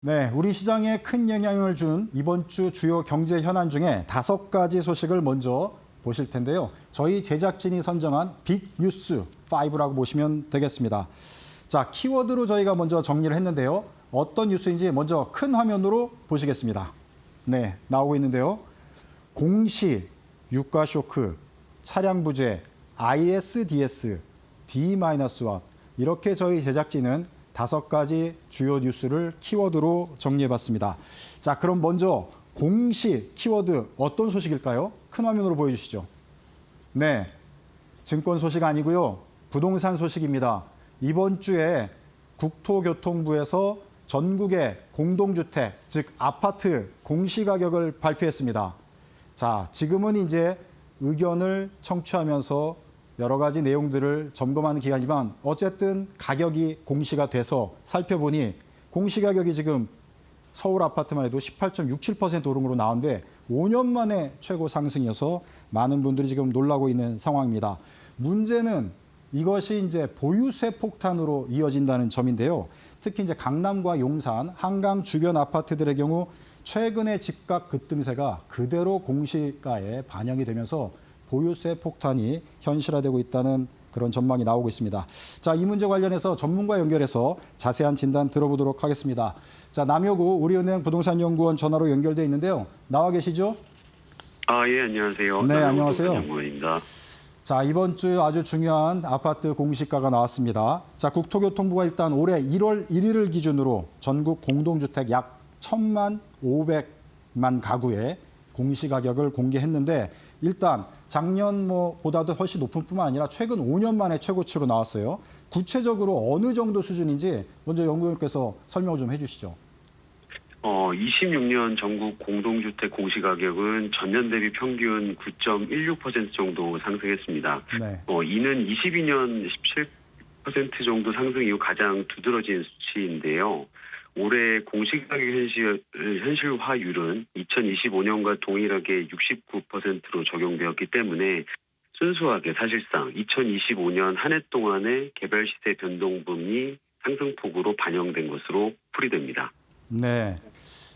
네, 우리 시장에 큰 영향을 준 이번 주 주요 경제 현안 중에 5가지 소식을 먼저 보실 텐데요. 저희 제작진이 선정한 빅 뉴스 5라고 보시면 되겠습니다. 자, 키워드로 저희가 먼저 정리를 했는데요. 어떤 뉴스인지 먼저 큰 화면으로 보시겠습니다. 네, 나오고 있는데요. 공시, 유가 쇼크, 차량 부재, ISDS, D-1 이렇게 저희 제작진은 5가지 주요 뉴스를 키워드로 정리해봤습니다. 자, 그럼 먼저 공시 키워드 어떤 소식일까요? 큰 화면으로 보여주시죠. 네, 증권 소식 아니고요. 부동산 소식입니다. 이번 주에 국토교통부에서 전국의 공동주택, 즉 아파트 공시가격을 발표했습니다. 자, 지금은 이제 의견을 청취하면서 여러 가지 내용들을 점검하는 기간이지만 어쨌든 가격이 공시가 돼서 살펴보니 공시가격이 지금 서울 아파트만 해도 18.67% 오름으로 나왔는데 5년 만에 최고 상승이어서 많은 분들이 지금 놀라고 있는 상황입니다. 문제는 이것이 이제 보유세 폭탄으로 이어진다는 점인데요. 특히 이제 강남과 용산, 한강 주변 아파트들의 경우 최근의 집값 급등세가 그대로 공시가에 반영이 되면서 보유세 폭탄이 현실화되고 있다는 그런 전망이 나오고 있습니다. 자, 이 문제 관련해서 전문가 연결해서 자세한 진단 들어보도록 하겠습니다. 자, 남효구 우리은행 부동산연구원 전화로 연결돼 있는데요. 나와 계시죠? 예, 안녕하세요. 네, 안녕하세요. 연구원입니다. 자, 이번 주 아주 중요한 아파트 공시가가 나왔습니다. 자, 국토교통부가 일단 올해 1월 1일을 기준으로 전국 공동주택 약 1,500만 가구의 공시가격을 공개했는데 일단 작년 보다도 훨씬 높은 뿐만 아니라 최근 5년 만에 최고치로 나왔어요. 구체적으로 어느 정도 수준인지 먼저 연구원께서 설명을 좀 해주시죠. 26년 전국 공동주택 공시가격은 전년 대비 평균 9.16% 정도 상승했습니다. 네. 이는 22년 17% 정도 상승 이후 가장 두드러진 수치인데요. 올해 공시가격 현실화율은 2025년과 동일하게 69%로 적용되었기 때문에 순수하게 사실상 2025년 한 해 동안의 개별 시세 변동분이 상승폭으로 반영된 것으로 풀이됩니다. 네.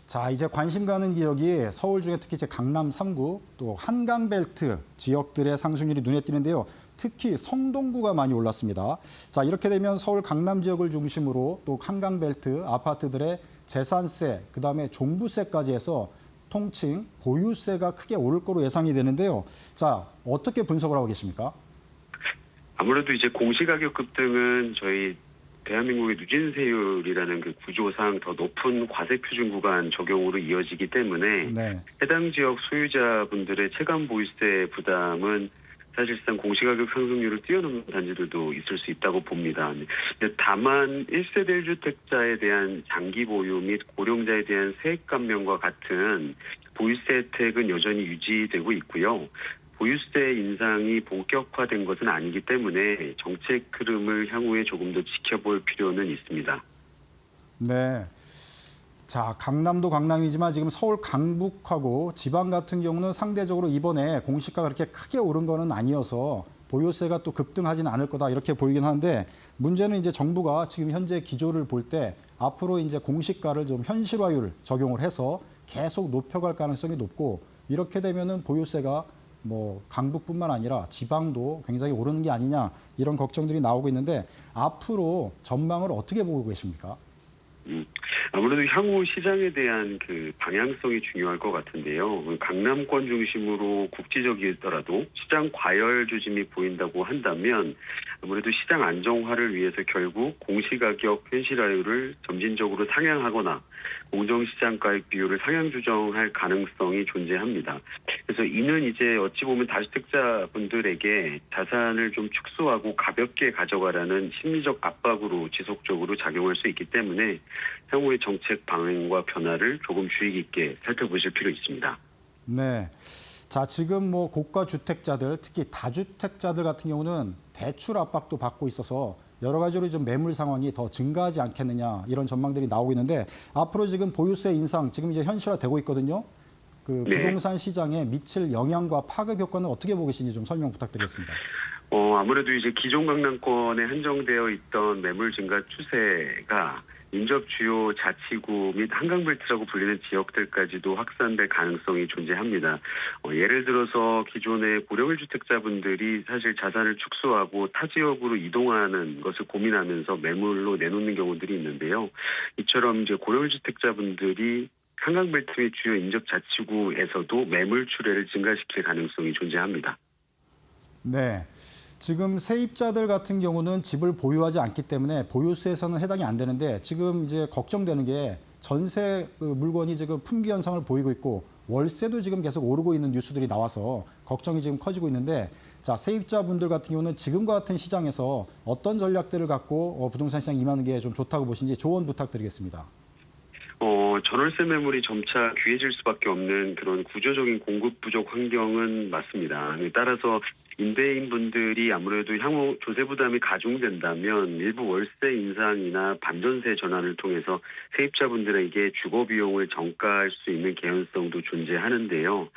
자, 이제 관심 가는 지역이 서울 중에 특히 이제 강남 3구 또 한강벨트 지역들의 상승률이 눈에 띄는데요. 특히 성동구가 많이 올랐습니다. 자, 이렇게 되면 서울 강남 지역을 중심으로 또 한강벨트 아파트들의 재산세, 그다음에 종부세까지 해서 통칭 보유세가 크게 오를 거로 예상이 되는데요. 자, 어떻게 분석을 하고 계십니까? 아무래도 이제 공시가격 급등은 저희 대한민국의 누진세율이라는 그 구조상 더 높은 과세표준 구간 적용으로 이어지기 때문에 네. 해당 지역 소유자분들의 체감 보유세 부담은 사실상 공시가격 상승률을 뛰어넘는 단지들도 있을 수 있다고 봅니다. 다만 1세대 1주택자에 대한 장기 보유 및 고령자에 대한 세액 감면과 같은 보유세 혜택은 여전히 유지되고 있고요. 보유세 인상이 본격화된 것은 아니기 때문에 정책 흐름을 향후에 조금 더 지켜볼 필요는 있습니다. 네. 자, 강남도 강남이지만 지금 서울 강북하고 지방 같은 경우는 상대적으로 이번에 공시가가 그렇게 크게 오른 거는 아니어서 보유세가 또 급등하지는 않을 거다 이렇게 보이긴 하는데 문제는 이제 정부가 지금 현재 기조를 볼 때 앞으로 이제 공시가를 좀 현실화율 적용을 해서 계속 높여갈 가능성이 높고 이렇게 되면은 보유세가 강북뿐만 아니라 지방도 굉장히 오르는 게 아니냐 이런 걱정들이 나오고 있는데 앞으로 전망을 어떻게 보고 계십니까? 아무래도 향후 시장에 대한 그 방향성이 중요할 것 같은데요. 강남권 중심으로 국지적이더라도 시장 과열 조짐이 보인다고 한다면 아무래도 시장 안정화를 위해서 결국 공시가격 현실화율을 점진적으로 상향하거나 공정시장가액 비율을 상향 조정할 가능성이 존재합니다. 그래서 이는 이제 어찌 보면 다주택자분들에게 자산을 좀 축소하고 가볍게 가져가라는 심리적 압박으로 지속적으로 작용할 수 있기 때문에 향후의 정책 방향과 변화를 조금 주의 깊게 살펴보실 필요 있습니다. 네. 자, 지금 고가 주택자들, 특히 다주택자들 같은 경우는 대출 압박도 받고 있어서 여러 가지로 좀 매물 상황이 더 증가하지 않겠느냐 이런 전망들이 나오고 있는데 앞으로 지금 보유세 인상 지금 이제 현실화되고 있거든요. 그 네. 부동산 시장에 미칠 영향과 파급 효과는 어떻게 보고 계신지 좀 설명 부탁드리겠습니다. 아무래도 이제 기존 강남권에 한정되어 있던 매물 증가 추세가 인접 주요 자치구 및 한강벨트라고 불리는 지역들까지도 확산될 가능성이 존재합니다. 예를 들어서 기존의 고령일 주택자분들이 사실 자산을 축소하고 타 지역으로 이동하는 것을 고민하면서 매물로 내놓는 경우들이 있는데요. 이처럼 이제 고령일 주택자분들이 한강벨트 및 주요 인접 자치구에서도 매물 출회를 증가시킬 가능성이 존재합니다. 네. 지금 세입자들 같은 경우는 집을 보유하지 않기 때문에 보유세에서는 해당이 안 되는데 지금 이제 걱정되는 게 전세 물건이 지금 품귀 현상을 보이고 있고 월세도 지금 계속 오르고 있는 뉴스들이 나와서 걱정이 지금 커지고 있는데 자, 세입자분들 같은 경우는 지금과 같은 시장에서 어떤 전략들을 갖고 부동산 시장 임하는 게 좀 좋다고 보시는지 조언 부탁드리겠습니다. 전월세 매물이 점차 귀해질 수밖에 없는 그런 구조적인 공급 부족 환경은 맞습니다. 따라서 임대인분들이 아무래도 향후 조세 부담이 가중된다면 일부 월세 인상이나 반전세 전환을 통해서 세입자분들에게 주거 비용을 전가할 수 있는 개연성도 존재하는데요.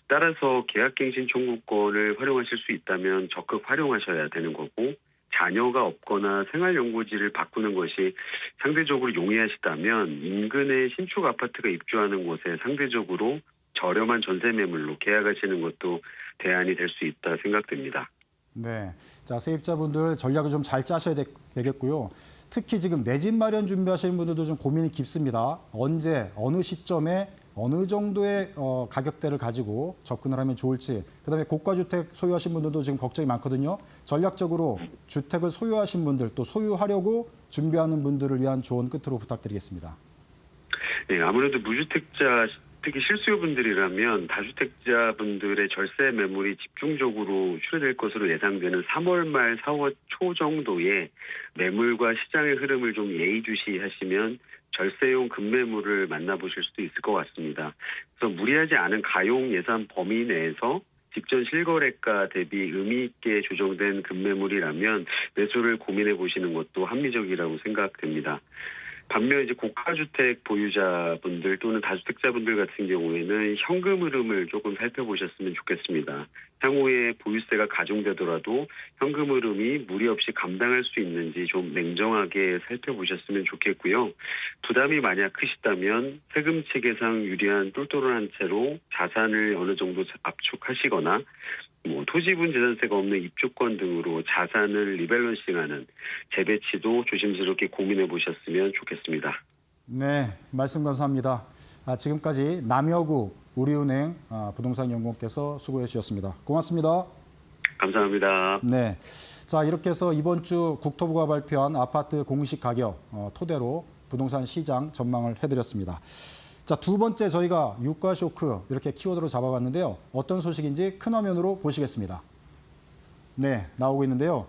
따라서 계약갱신 청구권을 활용하실 수 있다면 적극 활용하셔야 되는 거고 자녀가 없거나 생활연고지를 바꾸는 것이 상대적으로 용이하시다면 인근의 신축 아파트가 입주하는 곳에 상대적으로 저렴한 전세 매물로 계약하시는 것도 대안이 될 수 있다 생각됩니다. 네. 자, 세입자분들 전략을 좀 잘 짜셔야 되겠고요. 특히 지금 내 집 마련 준비하시는 분들도 좀 고민이 깊습니다. 언제, 어느 시점에 어느 정도의 가격대를 가지고 접근을 하면 좋을지, 그다음에 고가주택 소유하신 분들도 지금 걱정이 많거든요. 전략적으로 주택을 소유하신 분들, 또 소유하려고 준비하는 분들을 위한 조언 끝으로 부탁드리겠습니다. 네, 아무래도 무주택자, 특히 실수요분들이라면 다주택자분들의 절세 매물이 집중적으로 출회될 것으로 예상되는 3월 말 4월 초 정도에 매물과 시장의 흐름을 좀 예의주시하시면 절세용 급매물을 만나보실 수도 있을 것 같습니다. 그래서 무리하지 않은 가용 예산 범위 내에서 직전 실거래가 대비 의미 있게 조정된 급매물이라면 매수를 고민해 보시는 것도 합리적이라고 생각됩니다. 반면 이제 고가주택 보유자분들 또는 다주택자분들 같은 경우에는 현금 흐름을 조금 살펴보셨으면 좋겠습니다. 향후에 보유세가 가중되더라도 현금 흐름이 무리 없이 감당할 수 있는지 좀 냉정하게 살펴보셨으면 좋겠고요. 부담이 만약 크시다면 세금 체계상 유리한 똘똘한 채로 자산을 어느 정도 압축하시거나 토지분 재산세가 없는 입주권 등으로 자산을 리밸런싱하는 재배치도 조심스럽게 고민해 보셨으면 좋겠습니다. 네, 말씀 감사합니다. 지금까지 남여구 우리은행 부동산연구원께서 수고해 주셨습니다. 고맙습니다. 감사합니다. 네, 자 이렇게 해서 이번 주 국토부가 발표한 아파트 공시 가격 토대로 부동산 시장 전망을 해드렸습니다. 자, 두 번째 저희가 유가 쇼크 이렇게 키워드로 잡아봤는데요. 어떤 소식인지 큰 화면으로 보시겠습니다. 네, 나오고 있는데요.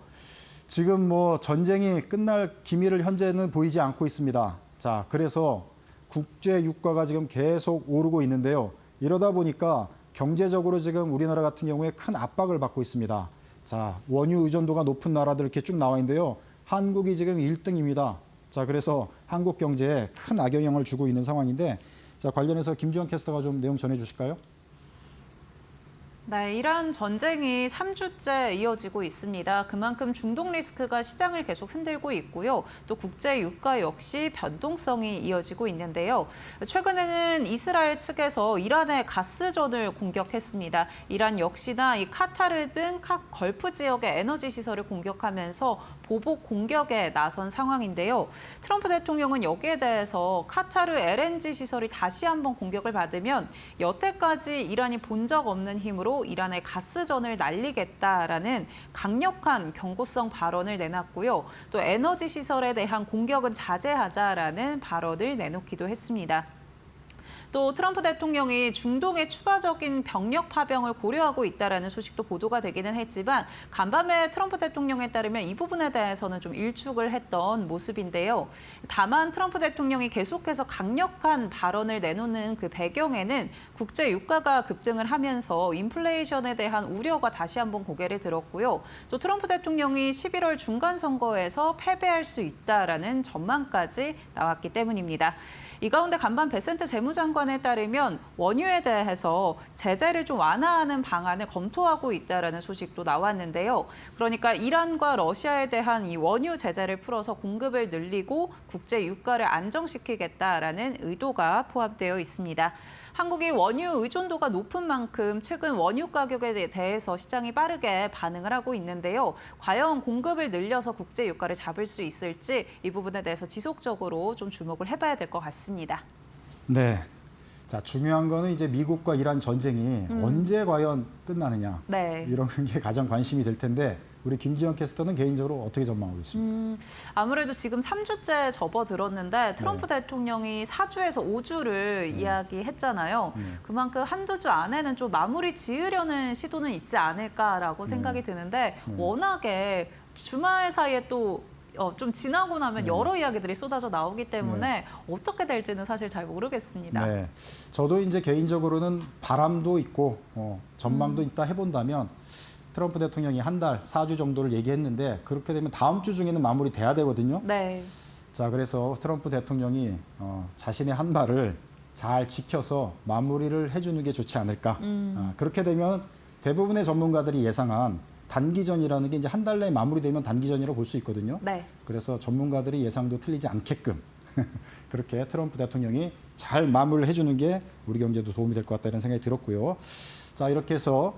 지금 전쟁이 끝날 기미를 현재는 보이지 않고 있습니다. 자, 그래서 국제 유가가 지금 계속 오르고 있는데요. 이러다 보니까 경제적으로 지금 우리나라 같은 경우에 큰 압박을 받고 있습니다. 자, 원유 의존도가 높은 나라들 이렇게 쭉 나와 있는데요. 한국이 지금 1등입니다. 자, 그래서 한국 경제에 큰 악영향을 주고 있는 상황인데 자, 관련해서 김주현 캐스터가 좀 내용 전해 주실까요? 네, 이란 전쟁이 3주째 이어지고 있습니다. 그만큼 중동 리스크가 시장을 계속 흔들고 있고요. 또 국제 유가 역시 변동성이 이어지고 있는데요. 최근에는 이스라엘 측에서 이란의 가스전을 공격했습니다. 이란 역시나 이 카타르 등 각 걸프 지역의 에너지 시설을 공격하면서 보복 공격에 나선 상황인데요. 트럼프 대통령은 여기에 대해서 카타르 LNG 시설이 다시 한번 공격을 받으면 여태까지 이란이 본 적 없는 힘으로 이란의 가스전을 날리겠다라는 강력한 경고성 발언을 내놨고요. 또 에너지 시설에 대한 공격은 자제하자라는 발언을 내놓기도 했습니다. 또 트럼프 대통령이 중동의 추가적인 병력 파병을 고려하고 있다라는 소식도 보도가 되기는 했지만 간밤에 트럼프 대통령에 따르면 이 부분에 대해서는 좀 일축을 했던 모습인데요. 다만 트럼프 대통령이 계속해서 강력한 발언을 내놓는 그 배경에는 국제 유가가 급등을 하면서 인플레이션에 대한 우려가 다시 한번 고개를 들었고요. 또 트럼프 대통령이 11월 중간 선거에서 패배할 수 있다라는 전망까지 나왔기 때문입니다. 이 가운데 간반 베센트 재무장관에 따르면 원유에 대해서 제재를 좀 완화하는 방안을 검토하고 있다라는 소식도 나왔는데요. 그러니까 이란과 러시아에 대한 이 원유 제재를 풀어서 공급을 늘리고 국제 유가를 안정시키겠다라는 의도가 포함되어 있습니다. 한국이 원유 의존도가 높은 만큼 최근 원유 가격에 대해서 시장이 빠르게 반응을 하고 있는데요. 과연 공급을 늘려서 국제 유가를 잡을 수 있을지 이 부분에 대해서 지속적으로 좀 주목을 해봐야 될 것 같습니다. 네. 자, 중요한 거는 이제 미국과 이란 전쟁이 언제 과연 끝나느냐. 네. 이런 게 가장 관심이 될 텐데 우리 김지영 캐스터는 개인적으로 어떻게 전망하고 있습니까? 아무래도 지금 3주째 접어들었는데 트럼프 대통령이 4주에서 5주를 이야기했잖아요. 그만큼 한두 주 안에는 좀 마무리 지으려는 시도는 있지 않을까라고 생각이 드는데 워낙에 주말 사이에 또 좀 지나고 나면 여러 이야기들이 쏟아져 나오기 때문에 어떻게 될지는 사실 잘 모르겠습니다. 네. 저도 이제 개인적으로는 바람도 있고 전망도 있다 해본다면 트럼프 대통령이 한 달, 4주 정도를 얘기했는데 그렇게 되면 다음 주 중에는 마무리돼야 되거든요. 네. 자, 그래서 트럼프 대통령이 자신의 한 말을 잘 지켜서 마무리를 해주는 게 좋지 않을까. 그렇게 되면 대부분의 전문가들이 예상한 단기전이라는 게 이제 한 달 내에 마무리되면 단기전이라고 볼 수 있거든요. 네. 그래서 전문가들이 예상도 틀리지 않게끔 그렇게 트럼프 대통령이 잘 마무리를 해주는 게 우리 경제도 도움이 될 것 같다 이런 생각이 들었고요. 자, 이렇게 해서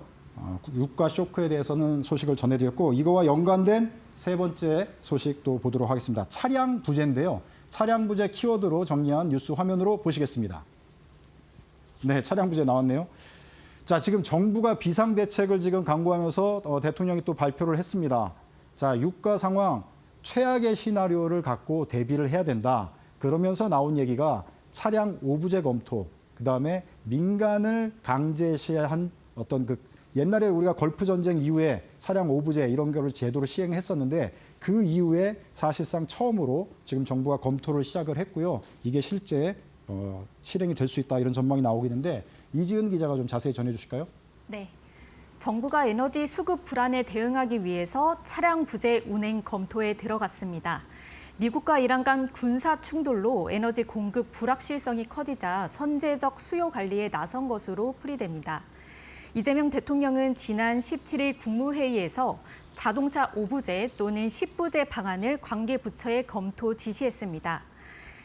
유가 쇼크에 대해서는 소식을 전해드렸고 이거와 연관된 세 번째 소식도 보도록 하겠습니다. 차량 부재인데요. 차량 부재 키워드로 정리한 뉴스 화면으로 보시겠습니다. 네, 차량 부재 나왔네요. 자, 지금 정부가 비상대책을 지금 강구하면서 대통령이 또 발표를 했습니다. 자, 유가 상황 최악의 시나리오를 갖고 대비를 해야 된다. 그러면서 나온 얘기가 차량 오부제 검토, 그다음에 민간을 강제시한 어떤 그 옛날에 우리가 걸프 전쟁 이후에 차량 오부제 이런 거를 제도를 시행했었는데 그 이후에 사실상 처음으로 지금 정부가 검토를 시작을 했고요. 이게 실제 실행이 될 수 있다 이런 전망이 나오고 있는데 이지은 기자가 좀 자세히 전해주실까요? 네. 정부가 에너지 수급 불안에 대응하기 위해서 차량 부재 운행 검토에 들어갔습니다. 미국과 이란 간 군사 충돌로 에너지 공급 불확실성이 커지자 선제적 수요 관리에 나선 것으로 풀이됩니다. 이재명 대통령은 지난 17일 국무회의에서 자동차 오부제 또는 10부제 방안을 관계 부처에 검토 지시했습니다.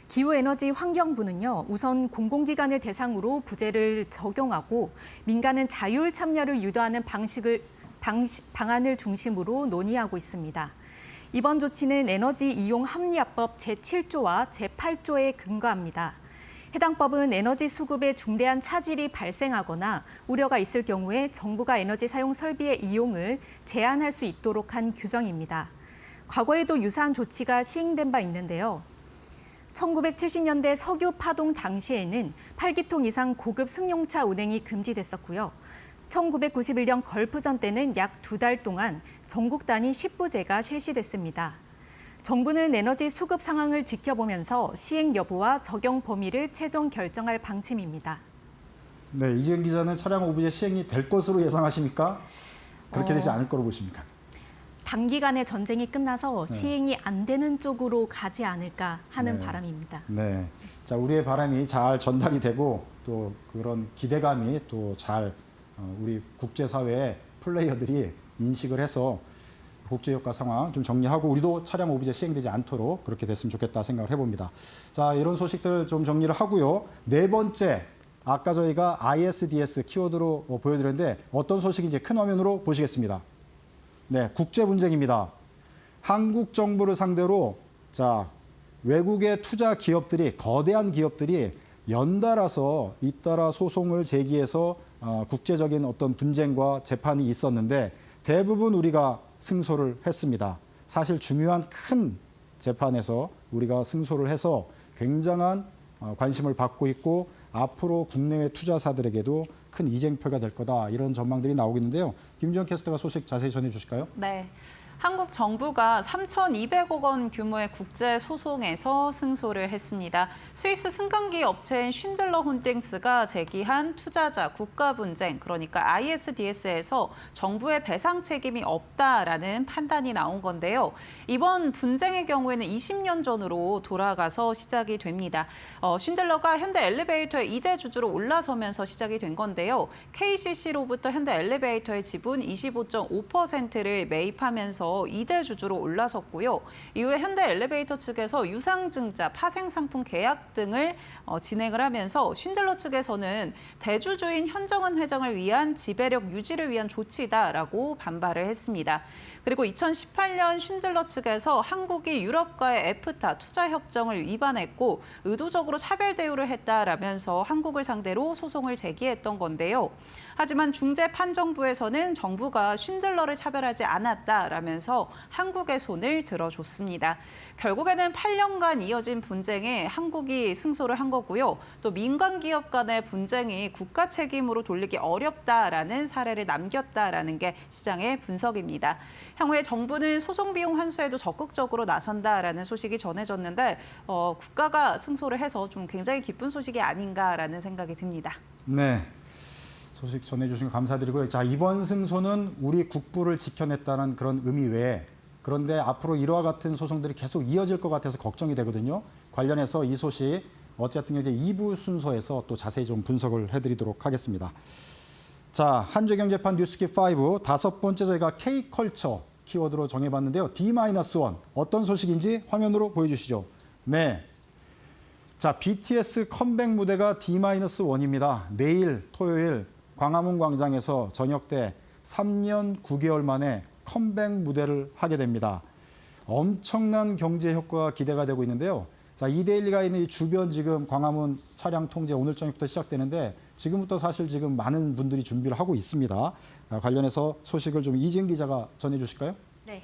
기후에너지 환경부는요, 우선 공공기관을 대상으로 부제를 적용하고 민간은 자율 참여를 유도하는 방안을 중심으로 논의하고 있습니다. 이번 조치는 에너지 이용 합리화법 제7조와 제8조에 근거합니다. 해당 법은 에너지 수급에 중대한 차질이 발생하거나 우려가 있을 경우에 정부가 에너지 사용 설비의 이용을 제한할 수 있도록 한 규정입니다. 과거에도 유사한 조치가 시행된 바 있는데요. 1970년대 석유 파동 당시에는 8기통 이상 고급 승용차 운행이 금지됐었고요. 1991년 걸프전 때는 약 2달 동안 전국 단위 10부제가 실시됐습니다. 정부는 에너지 수급 상황을 지켜보면서 시행 여부와 적용 범위를 최종 결정할 방침입니다. 네, 이지은 기자는 차량 오부제 시행이 될 것으로 예상하십니까? 그렇게 되지 않을 거로 보십니까? 단기간에 전쟁이 끝나서 시행이 안 되는 쪽으로 가지 않을까 하는 바람입니다. 네. 자, 우리의 바람이 잘 전달이 되고 또 그런 기대감이 또 잘 우리 국제사회의 플레이어들이 인식을 해서 국제유가 상황 좀 정리하고 우리도 차량 오부제 시행되지 않도록 그렇게 됐으면 좋겠다 생각을 해봅니다. 자, 이런 소식들 좀 정리를 하고요. 네 번째, 아까 저희가 ISDS 키워드로 보여드렸는데 어떤 소식인지 큰 화면으로 보시겠습니다. 네, 국제 분쟁입니다. 한국 정부를 상대로 자, 외국의 투자 기업들이 거대한 기업들이 연달아서 잇따라 소송을 제기해서 국제적인 어떤 분쟁과 재판이 있었는데 대부분 우리가 승소를 했습니다. 사실 중요한 큰 재판에서 우리가 승소를 해서 굉장한 관심을 받고 있고 앞으로 국내외 투자사들에게도 큰 이쟁표가 될 거다 이런 전망들이 나오고 있는데요. 김지영 캐스터가 소식 자세히 전해 주실까요? 네. 한국 정부가 3,200억 원 규모의 국제 소송에서 승소를 했습니다. 스위스 승강기 업체인 쉰들러 홀딩스가 제기한 투자자 국가 분쟁, 그러니까 ISDS에서 정부의 배상 책임이 없다라는 판단이 나온 건데요. 이번 분쟁의 경우에는 20년 전으로 돌아가서 시작이 됩니다. 쉰들러가 현대 엘리베이터의 2대 주주로 올라서면서 시작이 된 건데요. KCC로부터 현대 엘리베이터의 지분 25.5%를 매입하면서 2대 주주로 올라섰고요. 이후에 현대 엘리베이터 측에서 유상증자, 파생상품 계약 등을 진행을 하면서 쉰들러 측에서는 대주주인 현정은 회장을 위한 지배력 유지를 위한 조치다라고 반발을 했습니다. 그리고 2018년 쉰들러 측에서 한국이 유럽과의 에프타 투자 협정을 위반했고 의도적으로 차별 대우를 했다라면서 한국을 상대로 소송을 제기했던 건데요. 하지만 중재판정부에서는 정부가 쉰들러를 차별하지 않았다라면서 한국의 손을 들어줬습니다. 결국에는 8년간 이어진 분쟁에 한국이 승소를 한 거고요. 또 민간 기업 간의 분쟁이 국가 책임으로 돌리기 어렵다라는 사례를 남겼다라는 게 시장의 분석입니다. 향후에 정부는 소송 비용 환수에도 적극적으로 나선다라는 소식이 전해졌는데 국가가 승소를 해서 좀 굉장히 기쁜 소식이 아닌가라는 생각이 듭니다. 네. 소식 전해주신 거 감사드리고요. 자, 이번 승소는 우리 국부를 지켜냈다는 그런 의미 외에 그런데 앞으로 이와 같은 소송들이 계속 이어질 것 같아서 걱정이 되거든요. 관련해서 이 소식 어쨌든 이제 2부 순서에서 또 자세히 좀 분석을 해드리도록 하겠습니다. 자, 한주경제판 뉴스킵 5 다섯 번째 저희가 K컬처 키워드로 정해봤는데요. D-1 어떤 소식인지 화면으로 보여주시죠. 네. 자, BTS 컴백 무대가 D-1입니다. 내일 토요일 광화문 광장에서 저녁 때 3년 9개월 만에 컴백 무대를 하게 됩니다. 엄청난 경제 효과가 기대가 되고 있는데요. 자, 이데일리가 있는 이 주변 지금 광화문 차량 통제 오늘 저녁부터 시작되는데 지금부터 사실 지금 많은 분들이 준비를 하고 있습니다. 관련해서 소식을 좀 이지은 기자가 전해주실까요? 네,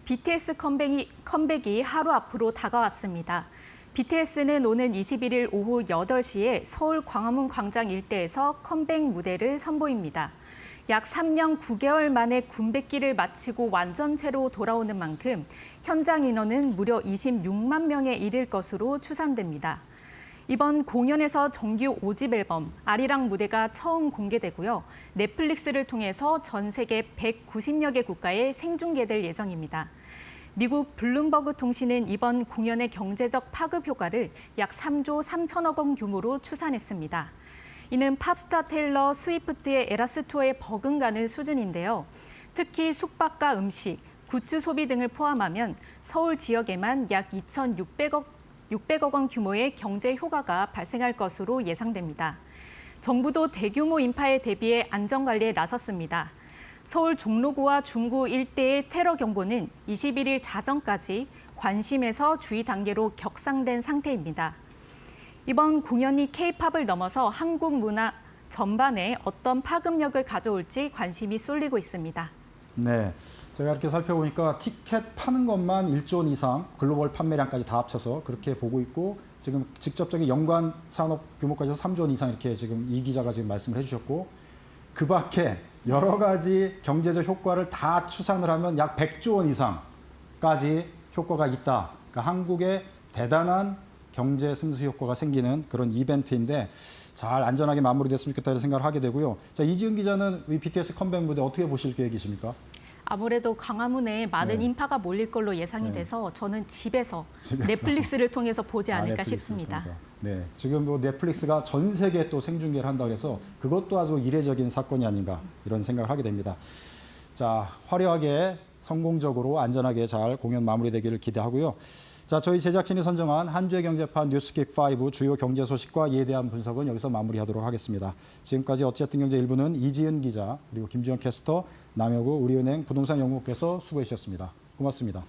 BTS 컴백이 하루 앞으로 다가왔습니다. BTS는 오는 21일 오후 8시에 서울 광화문 광장 일대에서 컴백 무대를 선보입니다. 약 3년 9개월 만에 군백기를 마치고 완전체로 돌아오는 만큼 현장 인원은 무려 26만 명에 이를 것으로 추산됩니다. 이번 공연에서 정규 5집 앨범 아리랑 무대가 처음 공개되고요. 넷플릭스를 통해서 전 세계 190여 개 국가에 생중계될 예정입니다. 미국 블룸버그 통신은 이번 공연의 경제적 파급 효과를 약 3조 3천억 원 규모로 추산했습니다. 이는 팝스타 테일러 스위프트의 에라스 투어에 버금가는 수준인데요. 특히 숙박과 음식, 굿즈 소비 등을 포함하면 서울 지역에만 약 2,600억 원 규모의 경제 효과가 발생할 것으로 예상됩니다. 정부도 대규모 인파에 대비해 안전관리에 나섰습니다. 서울 종로구와 중구 일대의 테러 경보는 21일 자정까지 관심에서 주의 단계로 격상된 상태입니다. 이번 공연이 K-팝을 넘어서 한국 문화 전반에 어떤 파급력을 가져올지 관심이 쏠리고 있습니다. 네, 제가 이렇게 살펴보니까 티켓 파는 것만 1조 원 이상, 글로벌 판매량까지 다 합쳐서 그렇게 보고 있고 지금 직접적인 연관 산업 규모까지 해서 3조 원 이상 이렇게 지금 이 기자가 지금 말씀을 해주셨고 그 밖에 여러 가지 경제적 효과를 다 추산을 하면 약 100조 원 이상까지 효과가 있다. 그러니까 한국의 대단한 경제 승수 효과가 생기는 그런 이벤트인데 잘 안전하게 마무리됐으면 좋겠다는 생각을 하게 되고요. 자, 이지은 기자는 이 BTS 컴백 무대 어떻게 보실 계획이십니까? 아무래도 광화문에 많은 네. 인파가 몰릴 걸로 예상이 네. 돼서 저는 집에서 넷플릭스를 통해서 보지 않을까 넷플릭스를 싶습니다. 통해서. 네, 지금 뭐 넷플릭스가 전 세계에 또 생중계를 한다고 해서 그것도 아주 이례적인 사건이 아닌가 이런 생각을 하게 됩니다. 자, 화려하게 성공적으로 안전하게 잘 공연 마무리되기를 기대하고요. 자, 저희 제작진이 선정한 한 주의 경제판 뉴스킥 5 주요 경제 소식과 이에 대한 분석은 여기서 마무리하도록 하겠습니다. 지금까지 어쨌든 경제 1부는 이지은 기자 그리고 김주현 캐스터, 남여구 우리은행 부동산 연구국께서 수고해 주셨습니다. 고맙습니다.